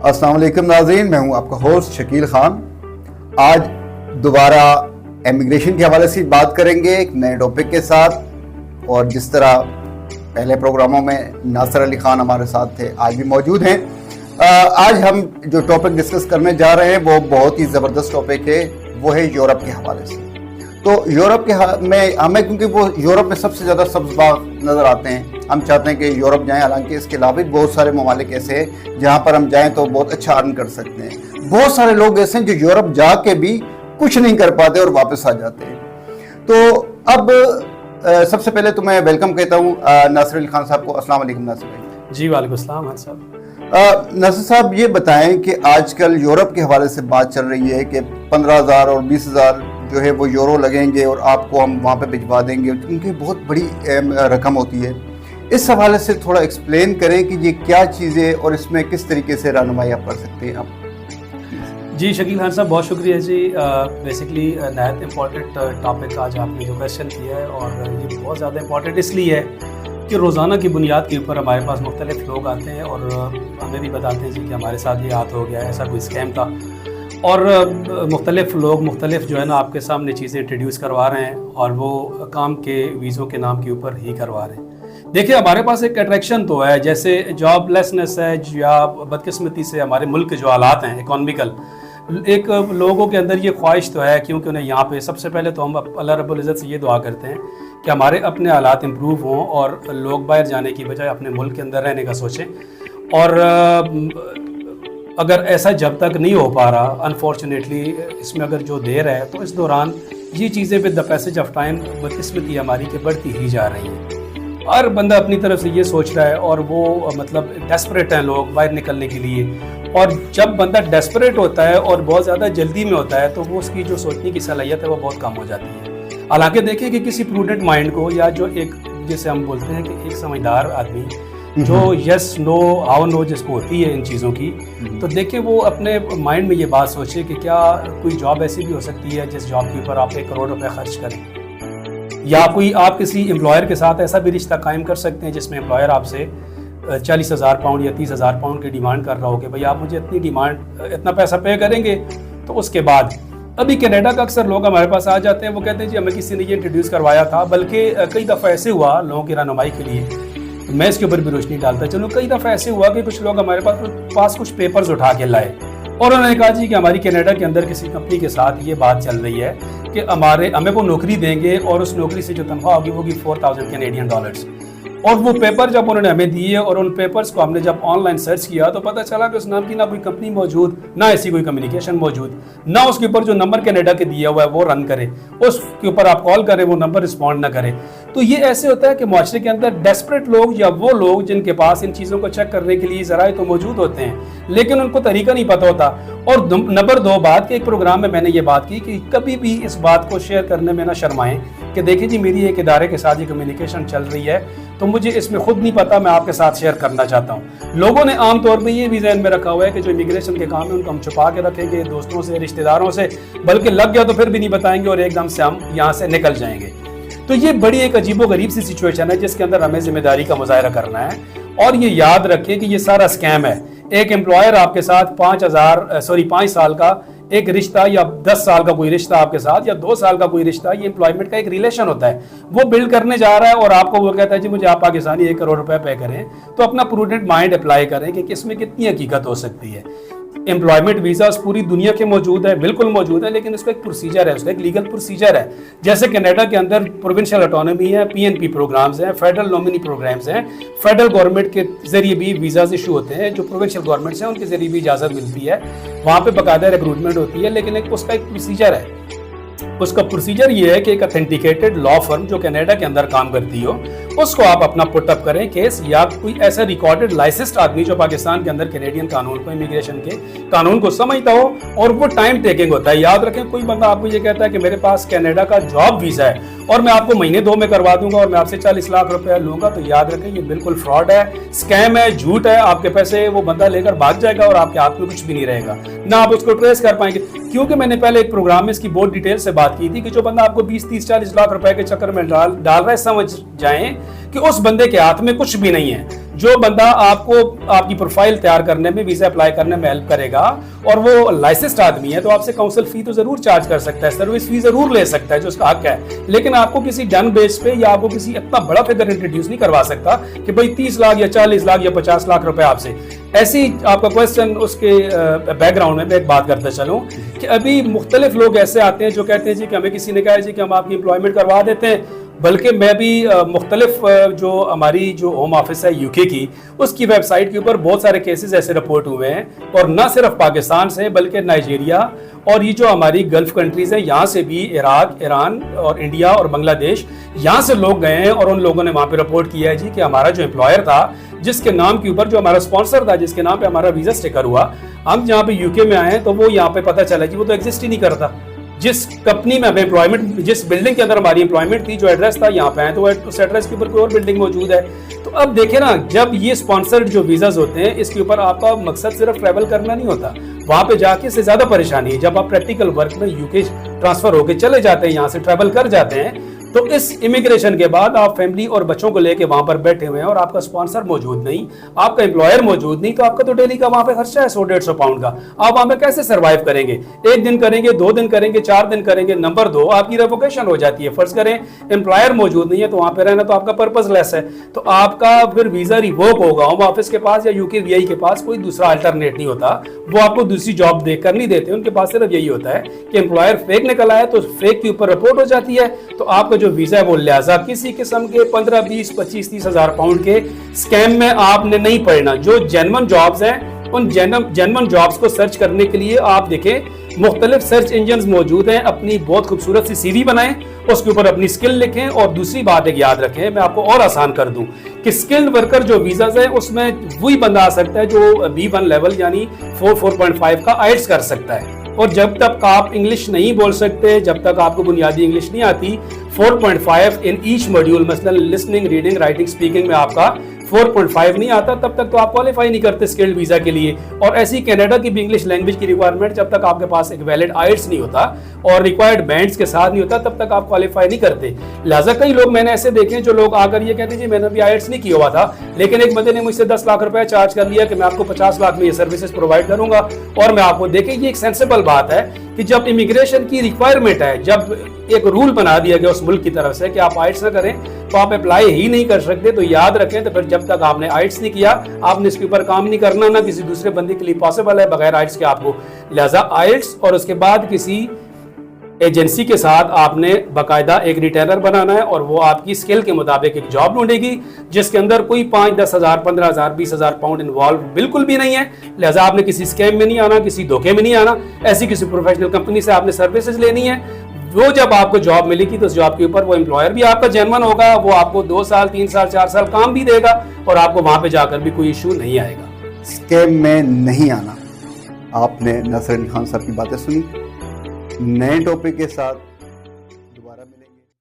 अस्सलाम वालेकुम नाज़रीन, मैं हूं आपका होस्ट शकील खान। आज दोबारा इमिग्रेशन के हवाले से बात करेंगे एक नए टॉपिक के साथ। और जिस तरह पहले प्रोग्रामों में नासिर अली खान हमारे साथ थे, आज भी मौजूद हैं। आज हम जो टॉपिक डिस्कस करने जा रहे हैं वो बहुत ही ज़बरदस्त टॉपिक है, वो है यूरोप के हवाले से। तो यूरोप के में हमें, क्योंकि वो यूरोप में सबसे ज़्यादा सब्ज़ बाग नज़र आते हैं, हम चाहते हैं कि यूरोप जाएं। हालांकि इसके अलावा भी बहुत सारे ममालिक ऐसे हैं जहाँ पर हम जाएं तो बहुत अच्छा अर्न कर सकते हैं। बहुत सारे लोग ऐसे हैं जो यूरोप जाके भी कुछ नहीं कर पाते और वापस आ जाते हैं। तो अब सबसे पहले तो मैं वेलकम कहता हूँ नासिर अली खान साहब को। अस्सलाम वालेकुम नासिर भाई। जी वालेकुम अस्सलाम साहब। नासिर साहब, ये बताएं कि आजकल यूरोप के हवाले से बात चल रही है कि 15,000 और 20,000 जो है वो यूरो लगेंगे और आपको हम वहाँ पे भिजवा देंगे, क्योंकि बहुत बड़ी रकम होती है। इस हवाले से थोड़ा एक्सप्लेन करें कि ये क्या चीज़ है और इसमें किस तरीके से रहनुमाई आप कर सकते हैं आप। जी शकील खान साहब, बहुत शुक्रिया जी। बेसिकली नहायत इम्पॉर्टेंट टॉपिक आज आपने जो क्वेश्चन किया है, और ये बहुत ज़्यादा इम्पॉर्टेंट इसलिए है कि रोज़ाना की बुनियाद के ऊपर हमारे पास मुख्तलिफ लोग आते हैं और हमें भी बताते हैं जी कि हमारे साथ ये हाथ हो गया है, ऐसा कोई स्कैम था। और मुख्तलिफ लोग मुख्तलिफ जो है ना आपके सामने चीज़ें इंट्रोड्यूस करवा रहे हैं, और वो काम के वीज़ों के नाम के ऊपर ही करवा रहे हैं। देखिए, हमारे पास एक अट्रैक्शन तो है, जैसे जॉबलेसनेस है या बदकिस्मती से हमारे मुल्क के जो हालात हैं इकोनॉमिकल, एक लोगों के अंदर ये ख्वाहिश तो है, क्योंकि उन्हें यहाँ पे सबसे पहले तो हम अल्लाह रब्बुल इज़्ज़त से ये दुआ करते हैं कि हमारे अपने हालात इम्प्रूव हों और लोग बाहर जाने की बजाय अपने मुल्क के अंदर रहने का सोचें। और अगर ऐसा जब तक नहीं हो पा रहा, अनफॉर्चुनेटली इसमें अगर जो देर है, तो इस दौरान ये चीज़ें with the passage of time बदकिस्मती हमारी के बढ़ती ही जा रही हैं। हर बंदा अपनी तरफ से ये सोच रहा है, और वो मतलब डेस्परेट हैं लोग बाहर निकलने के लिए। और जब बंदा डेस्परेट होता है और बहुत ज़्यादा जल्दी में होता है, तो वो उसकी जो सोचने की सलाहियत है वो बहुत कम हो जाती है। हालांकि देखिए कि किसी प्रूडेंट माइंड को, या जो एक जैसे हम बोलते हैं कि एक समझदार आदमी जो यस नो हाउ नो जिसको होती है इन चीज़ों की, तो देखिए वो अपने माइंड में ये बात सोचे कि क्या कोई जॉब ऐसी भी हो सकती है जिस जॉब के ऊपर आप 1 करोड़ रुपए खर्च करें, या कोई आप किसी एम्प्लॉयर के साथ ऐसा भी रिश्ता कायम कर सकते हैं जिसमें एम्प्लॉयर आपसे 40,000 पाउंड या 30,000 पाउंड की डिमांड कर रहा हो कि भाई आप मुझे इतना पैसा पे करेंगे। तो उसके बाद अभी कनाडा का अक्सर लोग हमारे पास आ जाते हैं, वो कहते हैं जी हमें किसी ने ये इंट्रोड्यूस करवाया था। बल्कि कई दफ़ा ऐसे हुआ लोगों की रहनुमाई के लिए, मैं इसके ऊपर भी रोशनी डालता चलूँ, कई दफ़ा ऐसे हुआ कि कुछ लोग हमारे पास कुछ पेपर्स उठा के लाए और उन्होंने कहा जी कि हमारी कनाडा के अंदर किसी कंपनी के साथ ये बात चल रही है कि हमें वो नौकरी देंगे और उस नौकरी से जो तनख्वाह होगी वो होगी 4,000 कैनेडियन डॉलर्स। और वो पेपर जब उन्होंने हमें दिए और उन पेपर्स को हमने जब ऑनलाइन सर्च किया, तो पता चला कि उस नाम की ना कोई कंपनी मौजूद, ना ऐसी कोई कम्युनिकेशन मौजूद, ना उसके ऊपर जो नंबर कनाडा के दिया हुआ है वो रन करे, उसके ऊपर आप कॉल करें वो नंबर रिस्पॉन्ड ना करे। तो ये ऐसे होता है कि मुआशरे के अंदर डेस्परेट लोग, या वो लोग जिनके पास इन चीज़ों को चेक करने के लिए ज़राए तो मौजूद होते हैं, लेकिन उनको तरीका नहीं पता होता। और नंबर 2 बात कि एक प्रोग्राम में मैंने ये बात की कि कभी भी इस बात को शेयर करने में ना शर्माएं कि देखिए जी मेरी एक इदारे के साथ ये कम्युनिकेशन चल रही है, तो मुझे इसमें खुद नहीं पता, मैं आपके साथ शेयर करना चाहता हूँ। लोगों ने आमतौर पर ये भी ज़हन में रखा हुआ है कि जो इमिग्रेशन के काम है उनको हम छुपा के रखेंगे दोस्तों से, रिश्तेदारों से, बल्कि लग गया तो फिर भी नहीं बताएंगे और एकदम से हम यहाँ से निकल जाएंगे। तो ये बड़ी एक अजीबोगरीब सी सिचुएशन है जिसके अंदर हमें जिम्मेदारी का मुजाहरा करना है। और ये याद रखें कि ये सारा स्कैम है। एक एम्प्लॉयर आपके साथ 5 साल का एक रिश्ता, या 10 साल का कोई रिश्ता आपके साथ, या 2 साल का कोई रिश्ता, ये एम्प्लॉयमेंट का एक रिलेशन होता है, वो बिल्ड करने जा रहा है। और आपको वो कहता है जी मुझे आप पाकिस्तानी 1 करोड़ रुपए पे करें। तो अपना प्रूडेंट माइंड अप्लाई करें कि इसमें कितनी हकीकत हो सकती है। एम्प्लॉयमेंट वीज़ास पूरी दुनिया के मौजूद है, बिल्कुल मौजूद है, लेकिन उसका एक प्रोसीजर है, उसका एक लीगल प्रोसीजर है। जैसे कनाडा के अंदर प्रोविंशियल ऑटोनॉमी है, PNP प्रोग्राम्स हैं, फेडरल नॉमिनी प्रोग्राम्स हैं, फेडरल गवर्नमेंट के जरिए भी वीज़ाज इशू होते हैं, जो प्रोविंशियल गवर्नमेंट्स हैं उनके जरिए भी इजाज़त मिलती है, वहाँ पे बाकायदा रिक्रूटमेंट होती है। लेकिन उसका एक प्रोसीजर है। उसका प्रोसीजर ये है कि एक ऑथेंटिकेटेड लॉ फर्म जो कनाडा के अंदर काम करती हो, उसको आप अपना पुटअप करें केस, या कोई ऐसा रिकॉर्डेड लाइसेंस्ड आदमी जो पाकिस्तान के अंदर कैनेडियन कानून को, इमिग्रेशन के कानून को समझता हो, और वो टाइम टेकिंग होता है। याद रखें, कोई बंदा आपको ये कहता है कि मेरे पास कनाडा का जॉब वीज़ा है और मैं आपको महीने 2 में करवा दूंगा और मैं आपसे 40 लाख रुपया लूंगा, तो याद रखें ये बिल्कुल फ्रॉड है, स्कैम है, झूठ है। आपके पैसे वो बंदा लेकर भाग जाएगा और आपके हाथ में कुछ भी नहीं रहेगा, ना आप उसको ट्रेस कर पाएंगे। क्योंकि मैंने पहले एक प्रोग्राम में इसकी बहुत डिटेल से बात की थी कि जो बंदा आपको 20, 30, 40 लाख रुपए के चक्कर में डाल रहा है, समझ जाएं कि उस बंदे के हाथ में कुछ भी नहीं है। جو بندہ آپ کو آپ کی پروفائل تیار کرنے میں، ویزا اپلائی کرنے میں ہیلپ کرے گا اور وہ لائسنسڈ آدمی ہے تو آپ سے کاؤنسل فی تو ضرور چارج کر سکتا ہے، سروس فی ضرور لے سکتا ہے جو اس کا حق ہے، لیکن آپ کو کسی ڈن بیس پہ یا آپ کو کسی اتنا بڑا فگر انٹروڈیوس نہیں کروا سکتا کہ بھائی 30 لاکھ یا 40 لاکھ یا 50 لاکھ روپے آپ سے. ایسی آپ کا کوشچن اس کے بیک گراؤنڈ میں ایک بات کرتا چلوں کہ ابھی مختلف لوگ ایسے آتے ہیں جو کہتے ہیں جی کہ ہمیں کسی نے کہا جی کہ ہم آپ کی امپلائمنٹ کروا دیتے ہیں، بلکہ میں بھی مختلف جو ہماری جو ہوم آفس ہے یو کے کی، اس کی ویب سائٹ کے اوپر بہت سارے کیسز ایسے رپورٹ ہوئے ہیں، اور نہ صرف پاکستان سے بلکہ نائجیریا اور یہ جو ہماری گلف کنٹریز ہیں یہاں سے بھی، عراق، ایران اور انڈیا اور بنگلہ دیش، یہاں سے لوگ گئے ہیں اور ان لوگوں نے وہاں پہ رپورٹ کیا ہے جی کہ ہمارا جو امپلائر تھا، جس کے نام کے اوپر جو ہمارا اسپانسر تھا، جس کے نام پہ ہمارا ویزا سٹیکر ہوا، ہم جہاں پہ یو کے میں آئے تو وہ یہاں پہ پتہ چلا کہ وہ تو ایگزسٹ ہی نہیں کرتا. جس کمپنی میں ہمیں امپلائمنٹ، جس بلڈنگ کے اندر ہماری امپلائمنٹ تھی، جو ایڈریس تھا یہاں پہ آئے تو اس ایڈریس کے اوپر کوئی اور بلڈنگ موجود ہے. تو اب دیکھیں نا، جب یہ اسپانسرڈ جو ویزاز ہوتے ہیں اس کے اوپر آپ کا مقصد صرف ٹریول کرنا نہیں ہوتا، وہاں پہ جا کے سے زیادہ پریشانی ہے. جب آپ پریکٹیکل ورک میں یو کے ٹرانسفر ہو کے چلے جاتے ہیں، یہاں سے ٹریول کر جاتے ہیں، تو اس امیگریشن کے بعد آپ فیملی اور بچوں کو لے کے وہاں پر بیٹھے ہوئے ہیں اور آپ کا اسپانسر موجود نہیں، آپ کا امپلائر موجود نہیں، تو آپ کا تو ڈیلی کا وہاں پہ خرچہ ہے 100-150 پاؤنڈ کا. آپ وہاں پہ کیسے سروائیو کریں گے؟ 1 دن کریں گے، 2 دن کریں گے، 4 دن کریں گے. نمبر 2، آپ کی ریووکیشن ہو جاتی ہے. فرض کریں امپلائر موجود نہیں ہے تو وہاں پہ رہنا تو آپ کا پرپز لیس ہے، تو آپ کا پھر ویزا ریووک ہوگا. ہوم آفس کے پاس یا یو کے وی آئی کے پاس کوئی دوسرا الٹرنیٹ نہیں ہوتا، وہ آپ کو دوسری جاب دیکھ کر نہیں دیتے. ان کے پاس صرف یہی ہوتا ہے کہ امپلائر فیک نکل آئے تو فیک کے اوپر رپورٹ ہو جاتی ہے، تو آپ کا جو ویزا ہے وہ کسی قسم کے 15, 20, 25, 30 ہزار پاؤنڈ کے سکیم میں آپ نے نہیں پڑنا. جو جینون جابز ہیں ان جینون جابز کو سرچ کرنے کے لیے آپ دیکھیں مختلف سرچ انجنز موجود ہیں. اپنی بہت خوبصورت سی سی وی بنائیں، اس کے اوپر اپنی سکل لکھیں، اور دوسری بات ایک یاد رکھیں، میں آپ کو اور آسان کر دوں کہ سکلڈ ورکر جو ویزاز ہیں اس میں وہی بندہ آ سکتا ہے جو B1 لیول یعنی 4.5 کا آئلٹس کر سکتا ہے. اور جب تک آپ انگلش نہیں بول سکتے، جب تک آپ کو بنیادی انگلش نہیں آتی، 4.5 ان ایچ ماڈیول، مثلا لسننگ، ریڈنگ، رائٹنگ، اسپیکنگ میں آپ کا 4.5 نہیں آتا، تب تک تو آپ کوالیفائی نہیں کرتے اسکلڈ ویزا کے لیے. اور ایسی کینیڈا کی بھی انگلش لینگویج کی ریکوائرمنٹ جب تک آپ کے پاس ایک ویلڈ آئلٹس نہیں ہوتا اور ریکوائرڈ بینڈز کے ساتھ نہیں ہوتا، تب تک آپ کوالیفائی نہیں کرتے. لہٰذا کئی لوگ میں نے ایسے دیکھے جو لوگ آ کر یہ کہتے ہیں جی میں نے بھی آئلٹس نہیں کیا ہوا تھا، لیکن ایک بندے نے مجھ سے 10 لاکھ روپے چارج کر لیا کہ میں آپ کو 50 لاکھ میں یہ سروسز پرووائڈ کروں گا. اور میں آپ کو دیکھیں یہ ایک سینسیبل بات ہے کہ جب امیگریشن کی ریکوائرمنٹ ہے، جب ایک رول بنا دیا گیا اس ملک کی طرف سے کہ آپ آئلٹس نہ کریں تو آپ اپلائی ہی نہیں کر سکتے. تو یاد رکھیں، تو پھر جب تک آپ نے آئلٹس نہیں کیا آپ نے اس کے اوپر کام نہیں کرنا، نہ کسی دوسرے بندے کے لیے پاسبل ہے بغیر آئلٹس کے آپ کو. لہٰذا آئلٹس اور اس کے بعد کسی ایجنسی کے ساتھ آپ نے باقاعدہ ایک ریٹینر بنانا ہے، اور وہ آپ کی سکل کے مطابق ایک جاب ڈھونڈے گی جس کے اندر کوئی 5, 10 ہزار، 15 ہزار، 20 ہزار پاؤنڈ انوالو بالکل بھی نہیں ہے. لہٰذا آپ نے کسی اسکیم میں نہیں آنا، کسی دھوکے میں نہیں آنا، ایسی کسی پروفیشنل کمپنی سے آپ نے سروسز لینی ہے. وہ جب آپ کو جاب ملے گی تو اس جاب کے اوپر وہ امپلائر بھی آپ کا جینون ہوگا، وہ آپ کو 2 سال، 3 سال، 4 سال کام بھی دے گا، اور آپ کو وہاں پہ جا کر بھی کوئی ایشو نہیں آئے گا. اسکیم میں نہیں آنا. آپ نے ناصر علی خان صاحب کی باتیں سنی. نئے ٹاپک کے ساتھ